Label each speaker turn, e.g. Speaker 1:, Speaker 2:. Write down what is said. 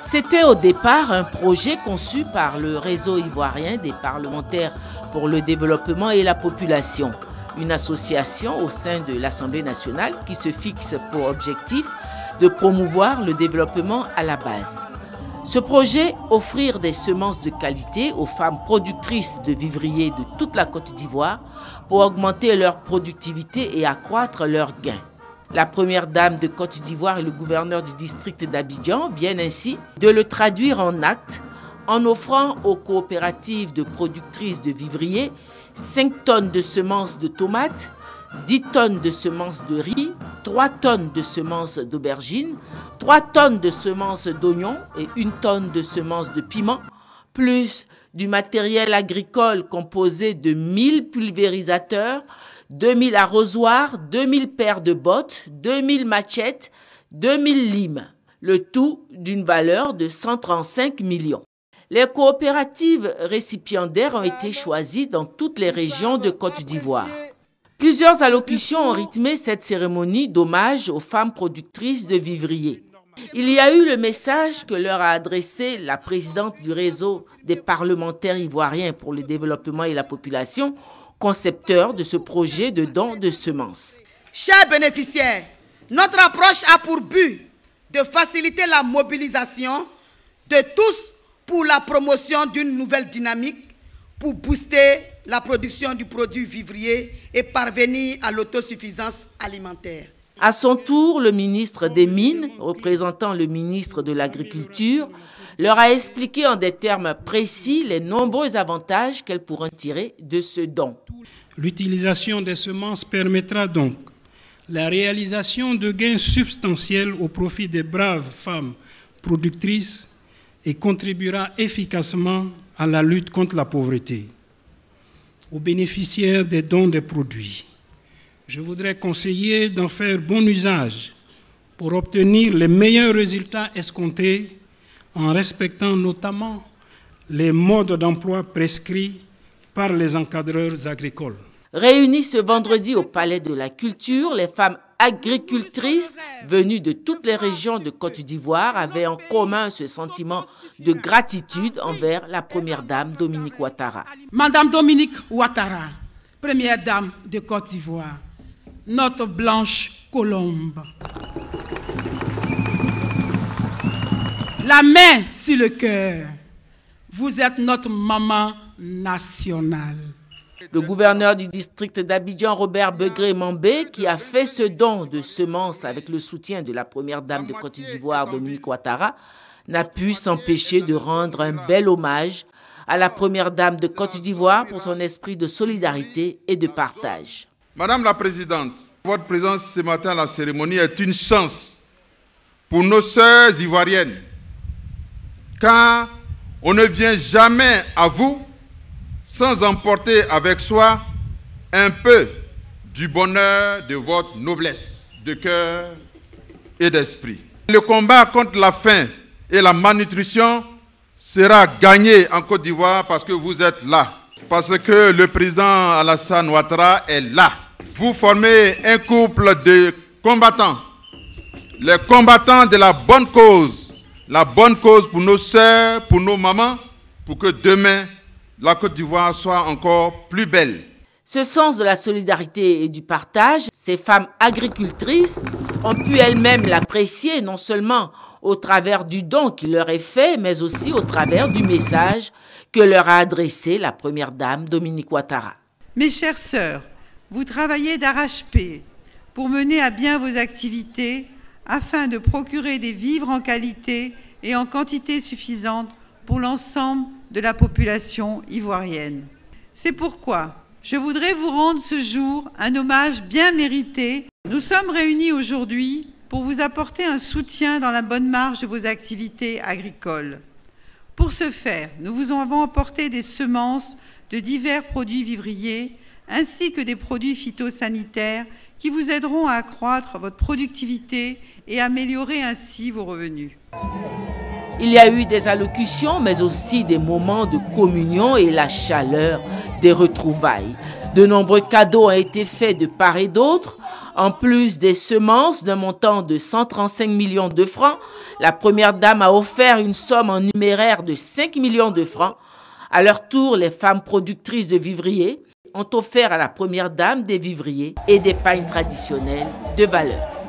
Speaker 1: C'était au départ un projet conçu par le réseau ivoirien des parlementaires pour le développement et la population, une association au sein de l'Assemblée nationale qui se fixe pour objectif de promouvoir le développement à la base. Ce projet, offrir des semences de qualité aux femmes productrices de vivriers de toute la Côte d'Ivoire pour augmenter leur productivité et accroître leurs gains. La première dame de Côte d'Ivoire et le gouverneur du district d'Abidjan viennent ainsi de le traduire en actes en offrant aux coopératives de productrices de vivriers 5 tonnes de semences de tomates, 10 tonnes de semences de riz, 3 tonnes de semences d'aubergines, 3 tonnes de semences d'oignons et 1 tonne de semences de piment, plus du matériel agricole composé de 1000 pulvérisateurs, 2000 arrosoirs, 2000 paires de bottes, 2000 machettes, 2000 limes, le tout d'une valeur de 135 millions. Les coopératives récipiendaires ont été choisies dans toutes les régions de Côte d'Ivoire. Plusieurs allocutions ont rythmé cette cérémonie d'hommage aux femmes productrices de vivriers. Il y a eu le message que leur a adressé la présidente du réseau des parlementaires ivoiriens pour le développement et la population, concepteur de ce projet de don de semences.
Speaker 2: Chers bénéficiaires, notre approche a pour but de faciliter la mobilisation de tous pour la promotion d'une nouvelle dynamique, pour booster la production du produit vivrier et parvenir à l'autosuffisance alimentaire.
Speaker 1: À son tour, le ministre des Mines, représentant le ministre de l'Agriculture, leur a expliqué en des termes précis les nombreux avantages qu'elles pourront tirer de ce don.
Speaker 3: L'utilisation des semences permettra donc la réalisation de gains substantiels au profit des braves femmes productrices et contribuera efficacement à la lutte contre la pauvreté. Aux bénéficiaires des dons des produits, je voudrais conseiller d'en faire bon usage pour obtenir les meilleurs résultats escomptés en respectant notamment les modes d'emploi prescrits par les encadreurs agricoles.
Speaker 1: Réunies ce vendredi au Palais de la Culture, les femmes agricultrices venues de toutes les régions de Côte d'Ivoire avaient en commun ce sentiment de gratitude envers la première dame Dominique Ouattara.
Speaker 4: Madame Dominique Ouattara, première dame de Côte d'Ivoire, notre blanche colombe. La main sur le cœur, vous êtes notre maman nationale.
Speaker 1: Le gouverneur du district d'Abidjan, Robert Begré-Mambé, qui a fait ce don de semences avec le soutien de la première dame de Côte d'Ivoire, Dominique Ouattara, n'a pu s'empêcher de rendre un bel hommage à la première dame de Côte d'Ivoire pour son esprit de solidarité et de partage.
Speaker 5: Madame la Présidente, votre présence ce matin à la cérémonie est une chance pour nos sœurs ivoiriennes, car on ne vient jamais à vous sans emporter avec soi un peu du bonheur de votre noblesse de cœur et d'esprit. Le combat contre la faim et la malnutrition sera gagné en Côte d'Ivoire parce que vous êtes là, parce que le président Alassane Ouattara est là. Vous formez un couple de combattants, les combattants de la bonne cause pour nos sœurs, pour nos mamans, pour que demain, la Côte d'Ivoire soit encore plus belle.
Speaker 1: Ce sens de la solidarité et du partage, ces femmes agricultrices ont pu elles-mêmes l'apprécier non seulement au travers du don qui leur est fait, mais aussi au travers du message que leur a adressé la première dame Dominique Ouattara.
Speaker 6: Mes chères sœurs, vous travaillez d'arrache-pied pour mener à bien vos activités afin de procurer des vivres en qualité et en quantité suffisante pour l'ensemble de la population ivoirienne. C'est pourquoi je voudrais vous rendre ce jour un hommage bien mérité. Nous sommes réunis aujourd'hui pour vous apporter un soutien dans la bonne marche de vos activités agricoles. Pour ce faire, nous vous avons apporté des semences de divers produits vivriers ainsi que des produits phytosanitaires qui vous aideront à accroître votre productivité et améliorer ainsi vos revenus.
Speaker 1: Il y a eu des allocutions, mais aussi des moments de communion et la chaleur des retrouvailles. De nombreux cadeaux ont été faits de part et d'autre. En plus des semences d'un montant de 135 millions de francs, la première dame a offert une somme en numéraire de 5 millions de francs. À leur tour, les femmes productrices de vivriers ont offert à la première dame des vivriers et des pagnes traditionnelles de valeur.